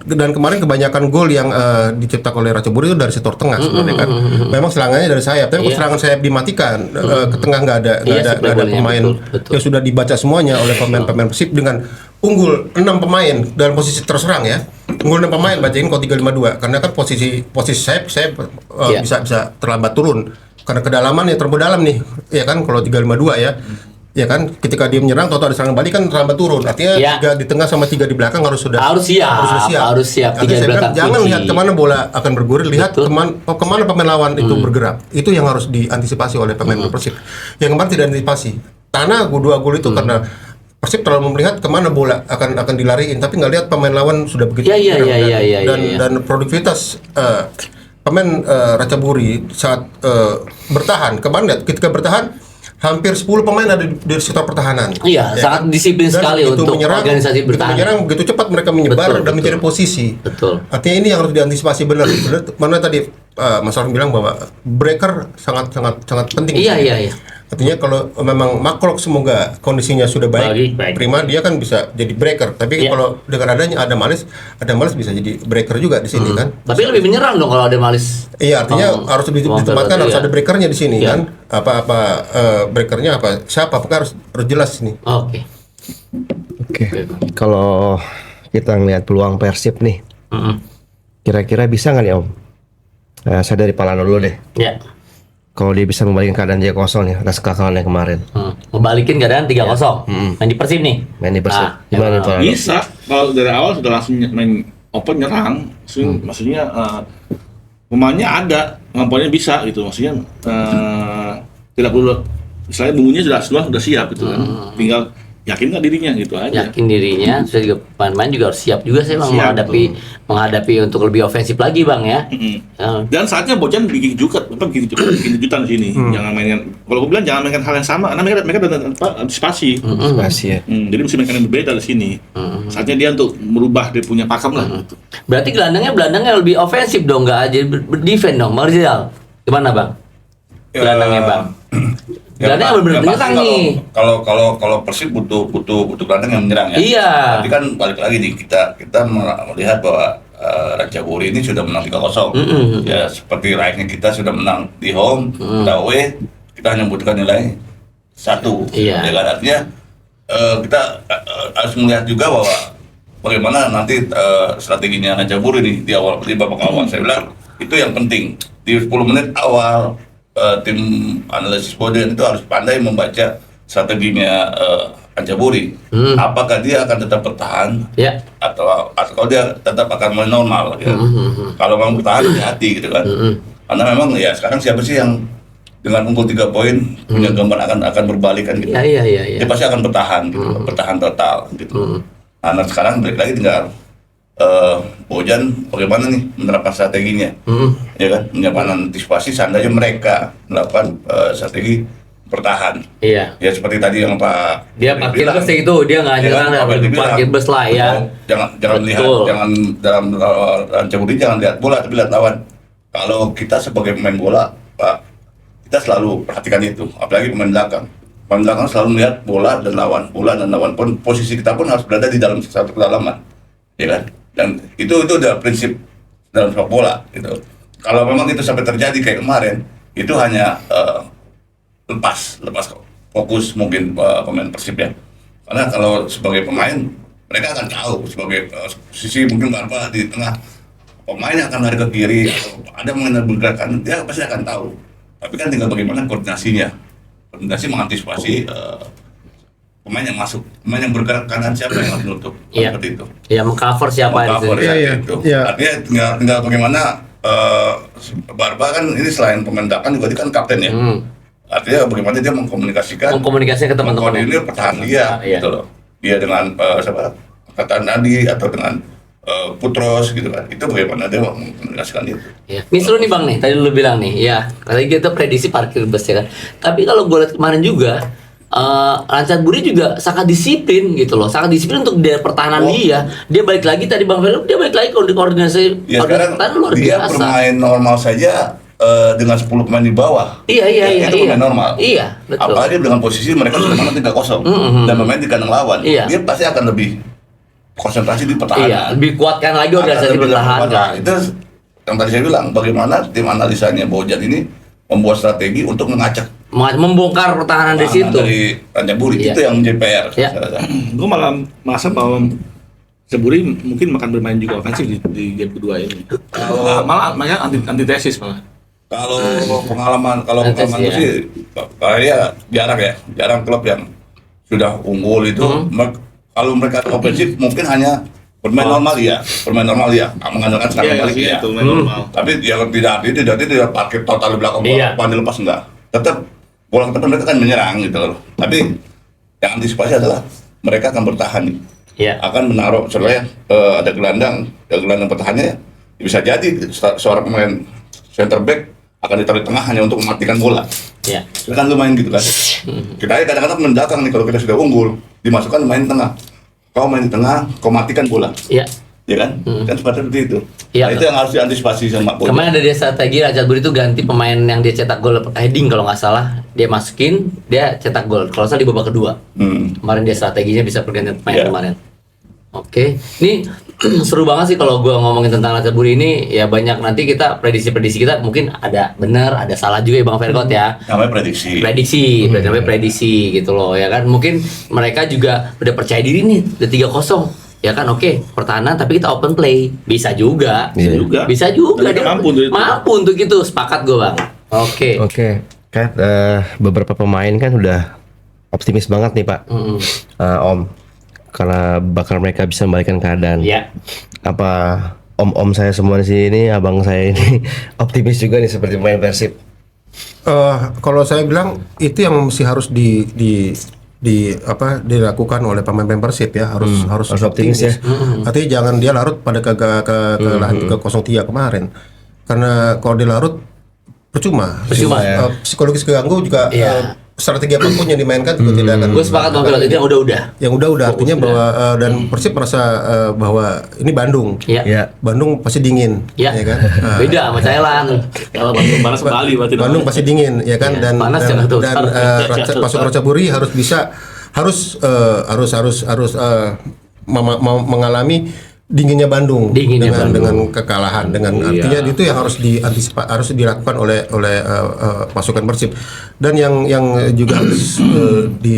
dan kemarin kebanyakan gol yang diciptakan oleh Rancat Buri itu dari sektor tengah sebenarnya kan. Memang serangannya dari sayap, tapi kalau serangan sayap dimatikan, ke tengah nggak ada pemain yang sudah dibaca semuanya oleh pemain-pemain Persib dengan unggul 6 pemain dalam posisi terserang ya. Unggul 6 pemain bacain kalau 3-5-2 karena kan posisi sayap bisa terlambat turun karena kedalaman yang terlalu dalam nih ya kan kalau 3-5-2 ya kan ketika dia menyerang atau ada serangan balik kan terlambat turun artinya 3 di tengah sama 3 di belakang harus siap. Artinya saya bilang jangan lihat kemana bola akan bergulir, lihat kemana pemain lawan itu bergerak. Itu yang harus diantisipasi oleh pemain Persib. Yang kemarin tidak diantisipasi. Tanah 2 gol itu karena Persib terlalu melihat kemana bola akan dilariin, tapi nggak lihat pemain lawan sudah begitu. Dan produktivitas pemain Rancat Buri saat bertahan, kemarin lihat ketika bertahan hampir 10 pemain ada di sektor pertahanan. Iya, Ya sangat kan? disiplin Dan sekali begitu untuk organisasi begitu bertahan. menyerang, begitu cepat mereka menyebar Betul, dan mencari betul. posisi. Betul. Artinya ini yang harus diantisipasi benar. Mana tadi Mas Arun bilang bahwa breaker sangat penting. Iya, iya. Artinya kalau memang makluk semoga kondisinya sudah baik, Baik. prima dia kan bisa jadi breaker. Tapi Iya. kalau dengan adanya ada malis bisa jadi breaker juga di sini kan. Tapi lebih menyerang dong kalau ada Malis. Iya, artinya harus ditempatkan harus ada breakernya di sini Iya. kan. Breakernya apa? Siapa? Apakah harus jelas ini. Oke. Oke. Kalau kita ngelihat peluang Persib nih, kira-kira bisa nggak nih Om? Saya dari Palano dulu deh. Ya. Kalau dia bisa membalikin keadaan dia kosong nih atas kekalahan yang kemarin, Ngebalikin keadaan 3-0. Main di Persib nih. main di Persib, Ah, gimana nih Palano? Bisa kalau dari awal sudah langsung main open nyerang, maksudnya pemainnya ada, kemampuannya bisa gitu, maksudnya tidak perlu, istilahnya bumbunya sudah siap gitu kan, tinggal yakin nggak dirinya gitu aja. Yakin dirinya, terus juga pemain juga harus siap juga sih bang Siap, menghadapi untuk lebih ofensif lagi bang ya. Ya. Dan saatnya Bojan bikin kejutan di sini. Jangan mainkan. Kalau gue bilang jangan mainkan hal yang sama, karena mereka ada antisipasi. Masih ya. Jadi mesti mainkan yang berbeda di sini. Saatnya dia untuk merubah dia punya pakem lah. Gitu. Berarti gelandangnya lebih ofensif dong, nggak aja berdefend dong, Bang Rizal. Gimana bang? Gelandangnya bang. Gelandangnya benar-benar menyerang nih. Kalau Persib butuh gelandang yang menyerang ya. Iya. Tapi kan balik lagi nih kita melihat bahwa Ratchaburi ini sudah menang 3-0. Ya seperti layaknya kita sudah menang di home, kita away, kita hanya membutuhkan nilai 1. Iya. Ya kan artinya kita harus melihat juga bahwa bagaimana nanti strateginya Ratchaburi nih di babak awal. Saya bilang itu yang penting di 10 menit awal. Tim analisis Bojan itu harus pandai membaca strateginya Ratchaburi. Apakah dia akan tetap bertahan Ya. atau kalau dia tetap akan mulai normal ya. Kalau memang bertahan hati-hati gitu kan. Karena memang ya sekarang siapa sih yang dengan unggul 3 poin punya gambar akan berbalik kan gitu. Iya. Dia pasti akan bertahan gitu, bertahan total gitu. Nah, sekarang balik lagi tinggal Bojan bagaimana nih menerapkan strateginya, ya kan, menyiapkan antisipasi seandainya mereka melakukan strategi bertahan. Iya. Ya seperti tadi yang Pak Dia Ferry parkir bilang. bus itu, dia nggak Ya nyerang kan, dan Pak Ferry bilang, parkir bus lah ya. Jangan lihat, Betul. jangan dalam Ratchaburi jangan lihat bola tapi lihat lawan. Kalau kita sebagai pemain bola, Pak, kita selalu perhatikan itu, apalagi pemain belakang. Pemain belakang selalu melihat bola dan lawan pun posisi kita pun harus berada di dalam satu kedalaman, ya kan? Dan itu udah prinsip dalam sepak bola gitu. Kalau memang itu sampai terjadi kayak kemarin, itu hanya lepas fokus mungkin pemain Persib ya. Karena kalau sebagai pemain mereka akan tahu sebagai posisi mungkin Barba di tengah, pemain yang akan lari ke kiri atau ada mengenai bergerakan, dia pasti akan tahu. Tapi kan tinggal bagaimana koordinasinya, koordinasi mengantisipasi pemain yang masuk, pemain yang bergerak kanan siapa yang harus nutup, Iya. seperti itu. Ya mengcover siapa yang Cover itu. ya, Iya, itu. iya. Artinya tinggal bagaimana Barba kan ini selain pemain belakang juga dia kan kapten ya. Artinya bagaimana dia mengkomunikasikan Mengkomunikasikan ke teman-teman. mengkoordinir pertahanan dia Iya. gitu loh. Dia dengan siapa? Kata Nadi atau dengan Putros gitu kan. Itu bagaimana dia mengkomunikasikan itu. Ya. Nih seru nih bang nih, tadi lu bilang nih, ya tadi kita prediksi parkir bus ya kan. Tapi kalau gue lihat kemarin juga, Ratchaburi juga sangat disiplin gitu loh, sangat disiplin untuk dia pertahanan dia balik lagi tadi bang Velo, dia balik lagi koordinasi Ya sekarang pertahanan luar dia biasa. bermain normal saja dengan 10 pemain di bawah. Iya. Itu pemain normal. Iya, betul. Apalagi dengan posisi mereka sudah menang 3-0 dan bermain di kandang lawan. Iya. Dia pasti akan lebih konsentrasi di pertahanan. Iya, lebih kuatkan lagi organisasi Akan lebih pertahanan. Nah, itu yang tadi saya bilang, bagaimana tim analisanya Bojan ini membuat strategi untuk mengacak Membongkar pertahanan di situ. dari Ratchaburi. Iya. Itu yang menjadi PR. Iya. saya rasa. Gue malah merasa bahwa Ratchaburi mungkin akan bermain juga ofensif di game kedua ini. Malah antitesis malah. Kalau pengalaman Nanti itu sih, sih, ya jarang klub yang sudah unggul itu. Kalau mereka ofensif mungkin hanya bermain normal ya, mengandalkan serangan balik ya. Itu main normal. Tapi yang tidak parkir total di belakang bola, Iya. pandai lepas enggak. Tetap bola ke depan mereka kan menyerang gitu loh. Tapi yang antisipasi adalah mereka akan bertahan, Iya. akan menaruh misalnya ada gelandang pertahannya bisa jadi seorang pemain center back akan ditaruh di tengah hanya untuk mematikan bola. Ya. Silakan lu main gitu kan. Kita kadang-kadang mendatang nih kalau kita sudah unggul, dimasukkan main tengah. Kau main di tengah, kau matikan bola. Iya. Ya kan? Kan seperti itu. Iya, Nah, itu yang harus diantisipasi sama Bojo. Kemarin ada dia strategi Raja Buri itu ganti pemain yang dia cetak gol heading kalau nggak salah, dia masukin, dia cetak gol. Kalau salah di babak kedua. Kemarin dia strateginya bisa pergantian pemain Iya. kemarin. Oke, ini seru banget sih kalau gua ngomongin tentang Raja Buri ini. Ya banyak nanti kita prediksi-prediksi kita mungkin ada benar, ada salah juga ya Bang Vergot ya. Namanya prediksi. Berarti namanya prediksi gitu loh ya kan. Mungkin mereka juga udah percaya diri nih, udah 3-0. Ya kan, oke, pertahanan tapi kita open play. Bisa juga. Iya. juga. Bisa juga. Mereka Dia mampu untuk itu. Mampu untuk itu, sepakat gue Bang. Oke. Oke, kan beberapa pemain kan udah optimis banget nih Pak, Om, karena bakal mereka bisa membalikkan keadaan. Ya. Apa om-om saya semua di sini, abang saya ini optimis juga nih seperti pemain Persib? Kalau saya bilang itu yang mesti harus dilakukan oleh pemain Persib ya, harus optimis ya. Artinya jangan dia larut pada kekalahan ke 0-3 kemarin. Karena kalau dia larut percuma. Ya. Psikologis keganggu juga. Iya. Strategi apapun yang dimainkan juga tidak akan. Gue sepakat Bang Vergot, itu yang udah. Yang udah artinya bahwa dan Persib merasa bahwa ini Bandung. Iya. Ya, Bandung pasti dingin, Iya. ya kan? Beda sama Thailand. Kalau Bandung panas Bali berarti. Bandung pasti dingin, ya kan? Iya, Dan panas dan, ya, betul. dan pasukan Raja Buri harus bisa harus mengalami dinginnya Bandung dengan kekalahan, dengan artinya itu yang harus harus dilakukan oleh pasukan Persib. Dan yang juga harus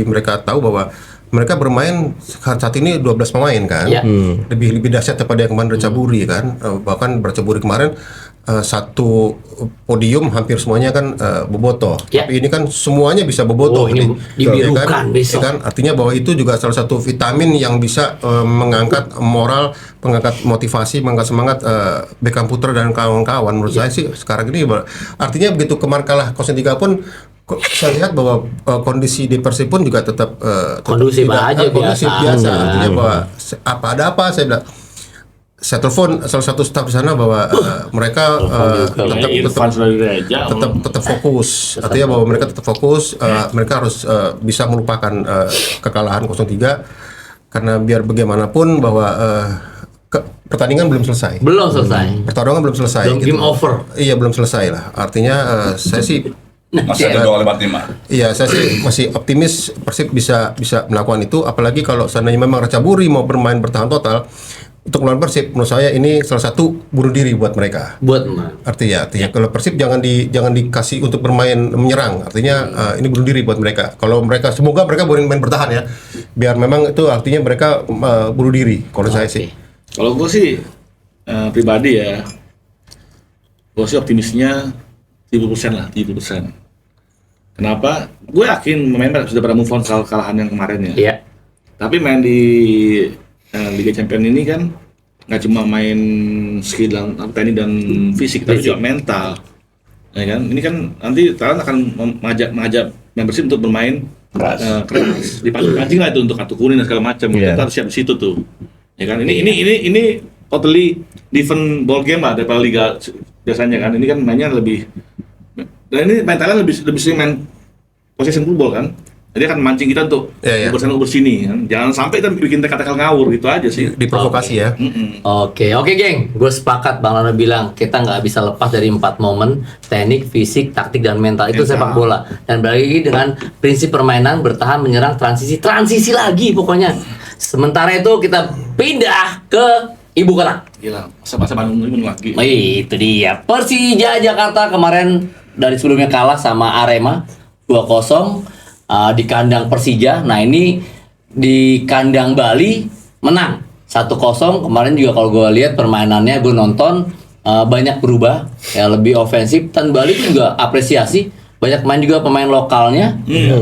mereka tahu bahwa mereka bermain saat ini 12 pemain kan. Ya. Lebih dahsyat daripada yang kemarin Raja Buri kan. Bahkan Raja Buri kemarin satu podium hampir semuanya kan bobotoh. Ya. Tapi ini kan semuanya bisa bobotoh. Ini dibirukan besok. Ya kan? Artinya bahwa itu juga salah satu vitamin yang bisa mengangkat moral, mengangkat motivasi, mengangkat semangat Beckham Putra dan kawan-kawan. Menurut saya sih sekarang ini artinya begitu kemarin kalah 0-3 pun saya lihat bahwa kondisi di Persib pun juga tetap Kondusif aja, kondusif biasa. biasa. Artinya bahwa ada apa saya bilang. Saya telepon salah satu staf di sana bahwa mereka Irfan sudah direja. tetap fokus. Artinya bahwa mereka tetap fokus. Mereka harus bisa melupakan kekalahan 0-3 karena biar bagaimanapun bahwa pertandingan belum selesai. Belum selesai. Pertarungan belum selesai. Belum game over. Iya, belum selesai lah. Artinya saya sih Masih ada 2-5. iya, saya sih masih optimis Persib bisa melakukan itu, apalagi kalau seandainya memang Raja Buri mau bermain bertahan total untuk melawan Persib. Menurut saya ini salah satu bunuh diri buat mereka. Buat Artinya kalau Persib jangan dikasih untuk bermain menyerang. Artinya ini bunuh diri buat mereka. Kalau mereka semoga mereka main bertahan ya. Biar memang itu artinya mereka bunuh diri kalau saya sih. Kalau gue sih pribadi ya, gue sih optimisnya 70% lah, 70%. Kenapa? Gue yakin pemain sudah pada move on soal kekalahan yang kemarin ya. Iya. Tapi main di Liga Champions ini kan nggak cuma main skill dan teknik dan fisik, tapi juga mental. Ya kan? Ini kan nanti Thailand akan mengajak membership untuk bermain keras. Dipancing lah itu untuk kartu kuning dan segala macam. Yeah. Kita harus siap di situ tuh. Ya kan? Ini totally different ball game lah daripada liga biasanya kan. Ini kan mainnya lebih, dan ini main Thailand lebih sering main possession football kan. Jadi akan mancing kita untuk uber sini kan. Jangan sampai kita bikin teka-teka ngawur gitu aja sih. Diprovokasi ya. Oke, geng. Gue sepakat Bang Lano bilang kita nggak bisa lepas dari 4 momen: teknik, fisik, taktik, dan mental. Itu sepak bola. Dan balik dengan prinsip permainan bertahan, menyerang, transisi lagi pokoknya. Sementara itu kita pindah ke ibu kota. Gila, masa Bandung ini lagi. Itu dia. Persija Jakarta kemarin dari sebelumnya kalah sama Arema 2-0 di kandang Persija. Nah ini di kandang Bali menang 1-0. Kemarin juga kalau gue lihat permainannya, gue nonton banyak berubah ya, lebih ofensif. Dan Bali juga apresiasi, banyak main juga pemain lokalnya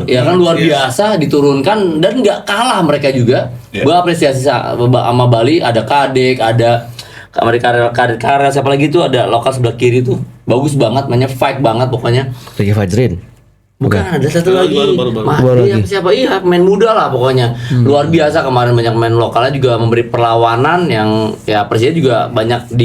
ya kan, luar biasa diturunkan dan nggak kalah mereka juga. Gue apresiasi sama Bali. Ada Kadek, ada Karir, siapa lagi tuh, ada lokal sebelah kiri tuh bagus banget, mainnya fight banget pokoknya. Ricky Fajrin. Bukan, ada satu lagi. Baru lagi. Siapa? Iya, pemain muda lah pokoknya. Luar biasa kemarin, banyak pemain lokalnya juga memberi perlawanan yang ya Persija juga banyak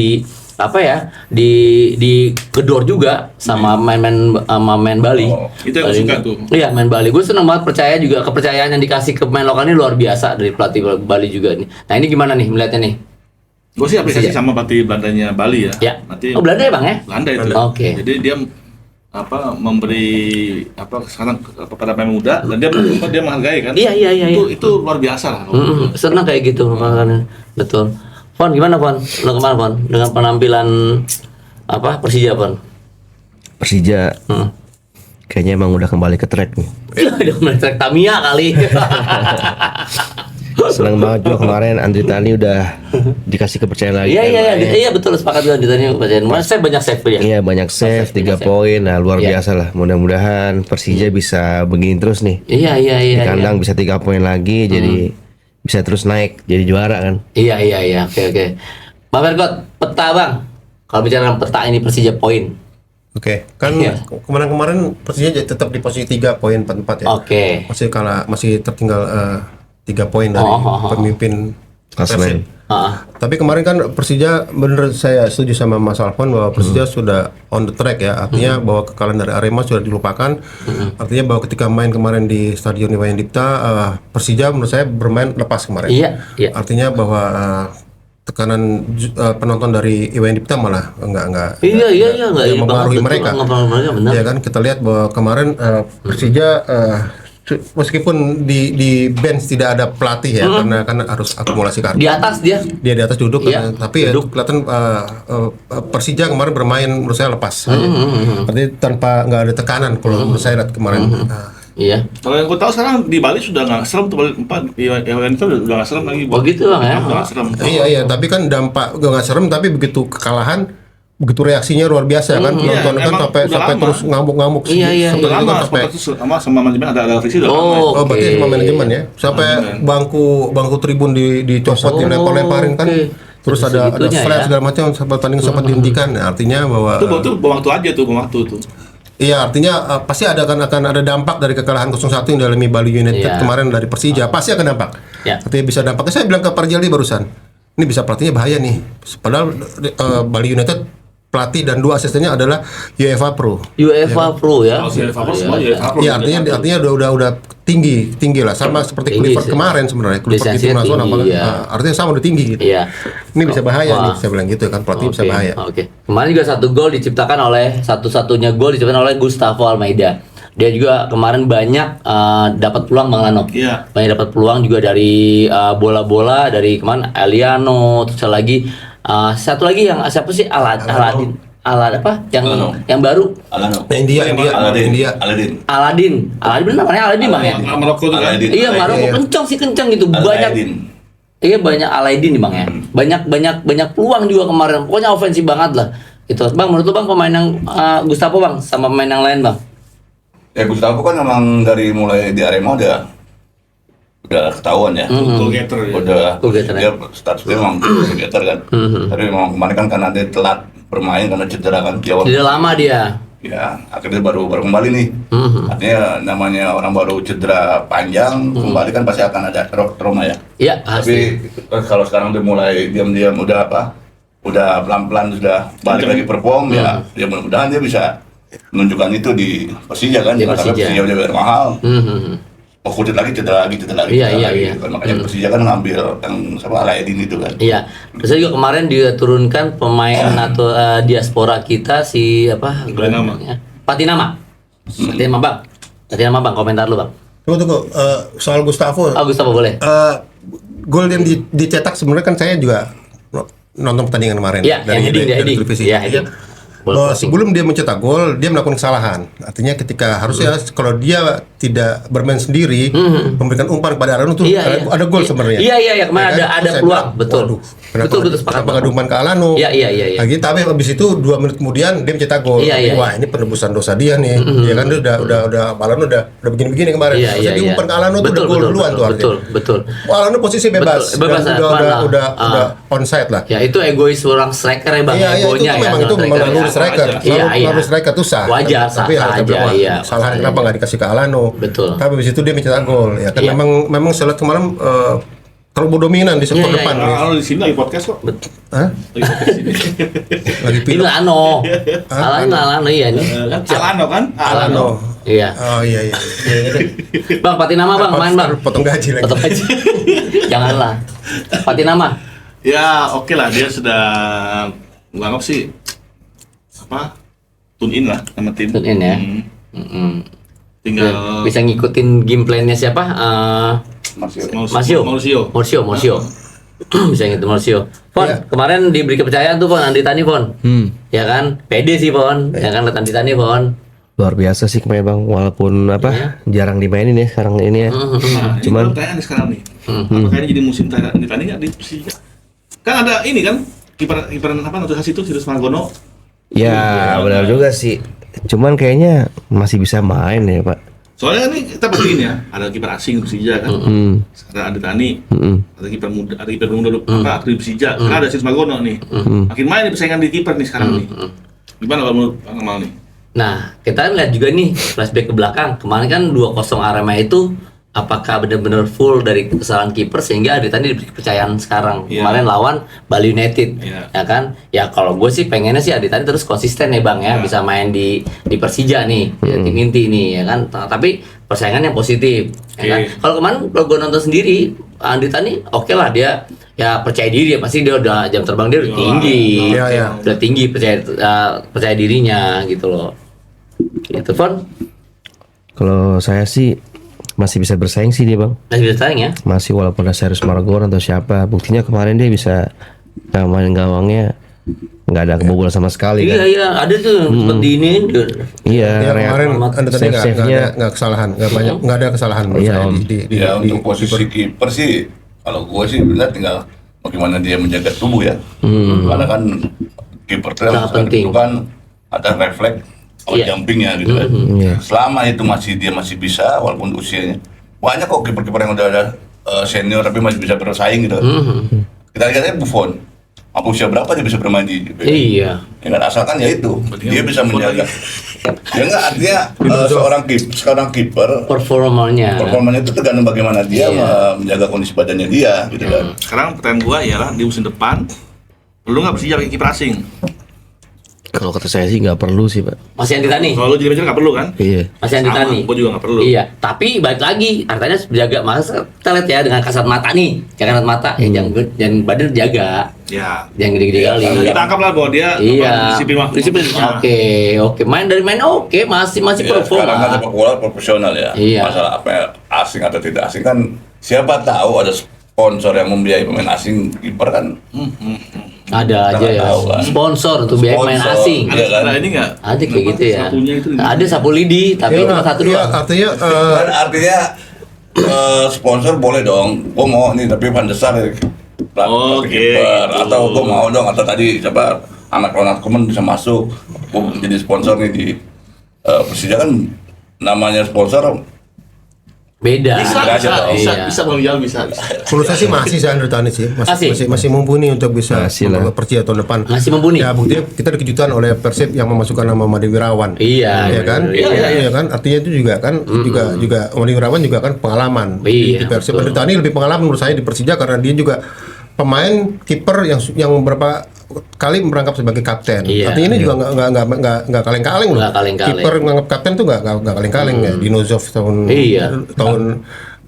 apa ya digedor juga sama main Bali. Oh, itu yang suka tuh. Iya, main Bali. Gue seneng banget, percaya juga kepercayaan yang dikasih ke pemain lokal ini luar biasa dari pelatih Bali juga nih. Nah, ini gimana nih melihatnya nih? Gue sih apresiasi sama pelatih Belandanya Bali ya. Ya. Nanti Oh, Belanda ya, Bang ya? Belanda itu. Oke. Jadi dia memberi sekarang kepada pemain muda dan dia menghargai kan. Iya. Itu luar biasa lah. Senang kayak gitu makanya. Betul. Fon, gimana Fon? Lo kemana Fon? Dengan penampilan Persija Fon? Persija kayaknya emang udah kembali ke track nih. Udah mulai track Tamiya kali. Senang banget juga kemarin Andri Tani udah dikasih kepercayaan lagi. Iya betul, sepakat dengan ditanya kepercayaan. Saya banyak save ya. Iya, banyak save, 3 poin. Nah, luar Iya. biasa lah. Mudah-mudahan Persija bisa begini terus nih. Iya. Di kandang bisa 3 poin lagi, jadi bisa terus naik jadi juara kan. Iya. Oke. Bang Vergot, peta Bang. Kalau bicara peta ini Persija poin. Oke, kan Iya. kemarin Persija tetap di posisi 3 poin 44 ya. Oke. Masih tertinggal 3 poin dari pemimpin Klasemen. Persib. Ah, Tapi kemarin kan Persija, bener saya setuju sama Mas Alfon bahwa Persija sudah on the track ya. Artinya bahwa kekalahan dari Arema sudah dilupakan. Artinya bahwa ketika main kemarin di Stadion Iwayan Dipta, Persija menurut saya bermain lepas kemarin. Iya. Artinya bahwa tekanan penonton dari Iwayan Dipta malah enggak Iya, enggak mempengaruhi mereka. Benar. Ya kan kita lihat bahwa kemarin Persija meskipun di bench tidak ada pelatih ya, karena kan harus akumulasi kartu. Di atas dia. Dia di atas duduk, Iya, tapi ya kelihatan Persija kemarin bermain menurut saya lepas aja. Artinya tanpa nggak ada tekanan kalau menurut saya lihat kemarin. Iya. Kalau yang gue tahu sekarang di Bali sudah nggak serem tuh Bali 4. Yang itu udah nggak serem lagi. Oh gitu Bang ya. Udah nggak serem. Iya, tapi kan dampak nggak serem, tapi begitu kekalahan, begitu reaksinya luar biasa kan, penonton kan emang sampai udah lama. terus ngamuk-ngamuk. Iya. Udah lama sampai sama manajemen ada revisi udah lama. Oh, berarti sama manajemen ya. Sampai bangku tribun dicopot, dilempar-lemparin kan. oke. Terus ada Segitunya flash ya. segala macam, sampai tanding sempat dihentikan. Nah, artinya bahwa Itu bom waktu aja tuh, bom waktu tuh. iya, artinya pasti akan ada dampak dari kekalahan 0-1 yang dialami Bali United Iya. kemarin dari Persija. Pasti akan dampak. Iya. Artinya bisa dampaknya. Saya bilang ke Parjali barusan, ini bisa pelatihnya bahaya nih. Padahal Bali United pelatih dan 2 asistennya adalah UEFA Pro. UEFA Pro ya. Kalau si Favor semua ya. Iya, artinya udah tinggi lah, sama seperti Tinggi Clifford sih. kemarin sebenarnya. Clifford itu Lisensinya nasional tinggi, artinya sama udah tinggi gitu. Iya. Ini bisa bahaya Wah. nih, saya bilang gitu kan, pelatih bisa bahaya. Oke. Kemarin juga satu-satunya gol diciptakan oleh Gustavo Almeida. Dia juga kemarin banyak dapat peluang Bang Lano. Iya. Banyak dapat peluang juga dari bola-bola dari kemana? Eliano, terus satu lagi yang siapa sih? Aladin apa? Yang baru Alano. India. Aladin bener namanya Aladin Bang ya? Maroko tuh kan. Aladin. Iya, Maroko kencang gitu. Banyak. Iya, banyak Alaidin nih Bang ya. Banyak peluang juga kemarin. Pokoknya ofensif banget lah. Gitu. Bang, menurut lu Bang pemain yang Gustavo Bang sama pemain yang lain Bang? Ya Gustavo kan memang dari mulai di Arema udah ketahuan ya. Goal getter ya. Udah Goal getter, dia statusnya memang goal getter kan. Tapi memang kemarin kan karena dia telat bermain karena cedera kan di awal. Tidak lama dia. Ya, akhirnya baru kembali nih. Artinya namanya orang baru cedera panjang, kembali kan pasti akan ada trauma ya. Iya, Tapi pasti. kalau sekarang dia mulai diam-diam udah pelan-pelan sudah balik lagi perform ya, dia mudah-mudahan dia bisa menunjukkan itu di Persija kan. Di Karena Persija. Persija udah bayar mahal. Mhm. Cedera lagi. Iya. Kan. Makanya Persija kan ngambil yang sama Alaidin itu kan. Iya. Terus juga kemarin dia turunkan pemain atau diaspora kita si apa? Patinama. Patinama Bang, komentar lu Bang. Tunggu, soal Gustavo. Gustavo boleh. Gol yang dicetak sebenarnya kan saya juga nonton pertandingan kemarin Iya, yang heading. televisi. Iya, heading. Bahwa sebelum dia mencetak gol, dia melakukan kesalahan. Artinya ketika harusnya kalau dia tidak bermain sendiri, memberikan umpan kepada Alano tuh Iya. ada gol sebenarnya. Iya, kemarin Ya kan? ada Terus saya peluang, bilang, betul. waduh, kenapa Betul, sepakat, nggak Bang. umpan ke Alano? Iya. Lagi, tapi habis itu 2 menit kemudian dia mencetak gol. Iya. Wah, ini penebusan dosa dia nih. Ya kan dia udah Alano udah begini-begini kemarin. Iya. Harusnya dia umpan ke Alano tuh udah gol duluan tuh artinya. Betul. Alano posisi bebas. Betul, bebas, Dan udah onside lah. Ya itu egois seorang striker ya Bang, Iya, itu egonya ya. memang itu seorang memang striker. naluri striker. Iya. Naluri striker itu sah. Wajar, tapi sah harus aja, bilang, iya. kesalahan Sah kenapa aja. nggak dikasih ke Alano. Betul. Tapi habis itu dia mencetak gol. Ya kan Iya. memang saya lihat kemarin terlalu dominan di sektor Iya, iya, depan. iya. Kalau di sini lagi podcast kok. Hah? Lagi podcast sini. Lagi Ini pilih. Lano. Alano iya ini. Alano kan? Alano. Iya. Oh iya iya. Bang, Patinama Bang, main Bang. Potong gaji lagi. Tetap aja. Janganlah. Patinama. Ya oke lah, dia sudah menganggap sih apa tune in lah sama tim. Tune in ya. Hmm. Tinggal Bisa ngikutin game plan-nya siapa? Masio. Marsio. Bisa gitu Marsio. Fon, Iya. kemarin diberi kepercayaan tuh Fon, Andi Tani Fon. Ya kan? Pede sih Fon. Ya kan lihat Andi Tani Fon. Luar biasa sih kemarin Bang, walaupun jarang dimainin ya sekarang ini ya. Nah, Cuman- ini pertanyaan nih sekarang nih. Apakah ini jadi musim tanya nggak di Persija? Kan ada ini kan kiperan apa naturalisasi itu Sirus Margono. Ya benar juga sih. Cuman kayaknya masih bisa main ya Pak. Soalnya kan ini kita perhatiin ya, ada kiper asing di Persija kan. Sekarang ada Tani, ada kiper muda, apa aktif Persija. Sekarang ada Sirus Margono nih. Makin main nih persaingan di kiper nih sekarang nih. Gimana kalau menurut Bang Amal nih? Nah, kita lihat juga nih flashback ke belakang. Kemarin kan 2-0 Arema itu apakah benar-benar full dari kesalahan kiper sehingga Adi Tani diberi kepercayaan sekarang. Iya. Kemarin lawan Bali United. Iya. Ya kan? Ya kalau gue sih pengennya sih Adi Tani terus konsisten ya Bang ya, bisa main di Persija nih, ya, tim inti nih ya kan. Tapi persaingan yang positif. Ya kan? Oke. Kalau kemarin kalau gue nonton sendiri Adi Tani oke lah dia ya percaya diri ya, pasti dia udah jam terbang dia udah tinggi. Iya, iya. Udah tinggi percaya dirinya gitu loh. Gitu Fon. Kalau saya sih masih bisa bersaing sih dia Bang. Masih bisa tayang ya? Masih walaupun ada Serius Margon atau siapa. Buktinya kemarin dia bisa main gawangnya nggak ada kebobolan sama sekali Iya kan. iya, ada tuh seperti ini. Iya, Ya kemarin Anda tadi save-save-nya nggak kesalahan, nggak banyak, nggak ada kesalahan menurut Iya, saya Om. di Ya untuk posisi kiper sih, kalau gue sih benar tinggal bagaimana dia menjaga tubuh ya. Karena kan kiper itu yang Sangat penting. itu kan ada refleks Iya. jumpingnya gitu kan. Iya. Selama itu dia masih bisa, walaupun usianya banyak kok kiper-kiper yang udah ada senior tapi masih bisa bersaing gitu. Kita lihat aja Buffon, apa usia berapa dia bisa bermain di Iya. Ya kan, asalkan ya itu dia bisa menjaga. Ya enggak, artinya seorang kiper Performanya. performanya itu tergantung bagaimana dia menjaga kondisi badannya dia gitu kan. Sekarang pertanyaan gua ialah di musim depan lu nggak Persija pakai kiper asing. Kalau kata saya sih nggak perlu sih Pak. Masih Andi Tani. Kalau lu jadi manajer nggak perlu kan? Iya. Masih Andi Sama, Tani. gua juga nggak perlu. Iya, tapi balik lagi artinya jaga masa kita lihat ya dengan kasat mata nih, jangan kasat mata, jangan badan jaga, Ya. jangan gede-gede kali. Kita anggap lah bahwa dia Iya. disiplin. Disiplin. Oke. Main oke, masih Ya, perform. sekarang kan sepak bola profesional ya. Iya. Masalah apa ya, asing atau tidak asing kan siapa tahu ada sponsor yang membiayai pemain asing kiper kan. Ada aja Kita ya. nggak tahu kan. Sponsor untuk biaya main Sponsor. asing. Iya kan? Ada ini nggak? Ada kayak gitu ya. Sapunya itu. Ada sapu lidi, tapi cuma satu Iya, doang. artinya Kan artinya sponsor boleh dong. Gue mau nih tapi Van der Sar Oke, kiper gitu. atau gue mau dong atau tadi siapa anak Ronald Koeman bisa masuk gue jadi sponsor nih di Persija kan namanya sponsor Beda. Bisa, Ada bisa, dong. bisa, Iya. bisa Bang Rijal, bisa. menurut saya sih masih saya Andrew Tani sih Masih? masih mumpuni untuk bisa Masih lah. membawa Persija tahun depan. Masih mumpuni? Ya buktinya kita dikejutan oleh Persib yang memasukkan nama Made Wirawan. Iya, Ya kan? iya. Iya kan? Artinya itu juga kan juga Made Wirawan juga kan pengalaman Iya, di Persib. betul. Andrew Tani lebih pengalaman menurut saya di Persija karena dia juga pemain kiper yang beberapa kali merangkap sebagai kapten. Iya. Artinya ini juga nggak kaleng-kaleng loh. Nggak kaleng-kaleng. Kiper nganggap kapten tuh nggak kaleng-kaleng ya. Dinozov tahun Iya. tahun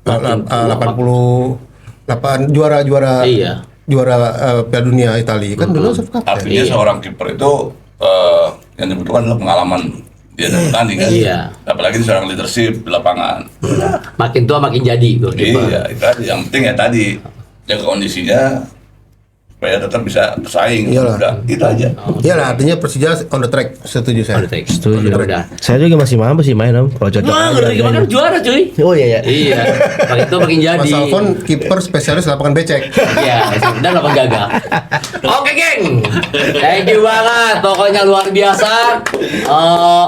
88 juara Iya. Piala Dunia Italia kan Dinozov kapten. artinya Iya. seorang kiper itu yang dibutuhkan adalah pengalaman dia dalam bertanding kan. Iya. Apalagi seorang leadership di lapangan. Makin tua makin jadi tuh. Iya, itu aja. Yang penting ya tadi jaga kondisinya supaya tetap bisa bersaing. Iyalah. Udah, itu aja. Iyalah artinya Persija on the track, setuju saya. Setuju. Udah. Saya juga masih mampu sih main Om. Kalau cocok Wah, aja ngeri kemarin harganya. juara cuy. Oh iya ya. Iya. Makin tua makin jadi. Mas Alfon kiper spesialis lapangan becek. Iya, dan lapan gagal. Oke, geng. Thank you banget. Pokoknya luar biasa.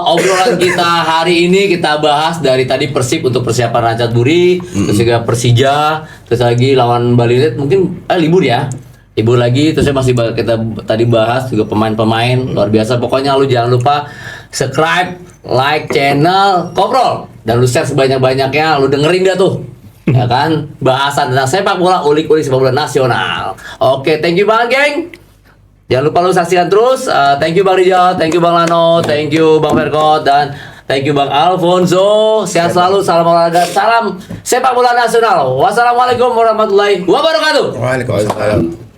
Obrolan kita hari ini kita bahas dari tadi Persib untuk persiapan Rancat Buri, terus juga Persija, terus lagi lawan Bali United mungkin libur ya. Libur lagi, terus masih kita tadi bahas juga pemain-pemain luar biasa. Pokoknya lu jangan lupa subscribe, like channel Koprol dan lu share sebanyak-banyaknya. Lu dengerin dah tuh Ya kan, bahasan tentang sepak bola, ulik-ulik sepak bola nasional. Oke, thank you banget, geng. Jangan lupa lu saksikan terus. Thank you Bang Rijal, thank you Bang Lano, thank you Bang Verkot, dan thank you Bang Alfonso. Sehat selalu, salam olahraga, salam sepak bola nasional. Wassalamualaikum warahmatullahi wabarakatuh. Waalaikumsalam.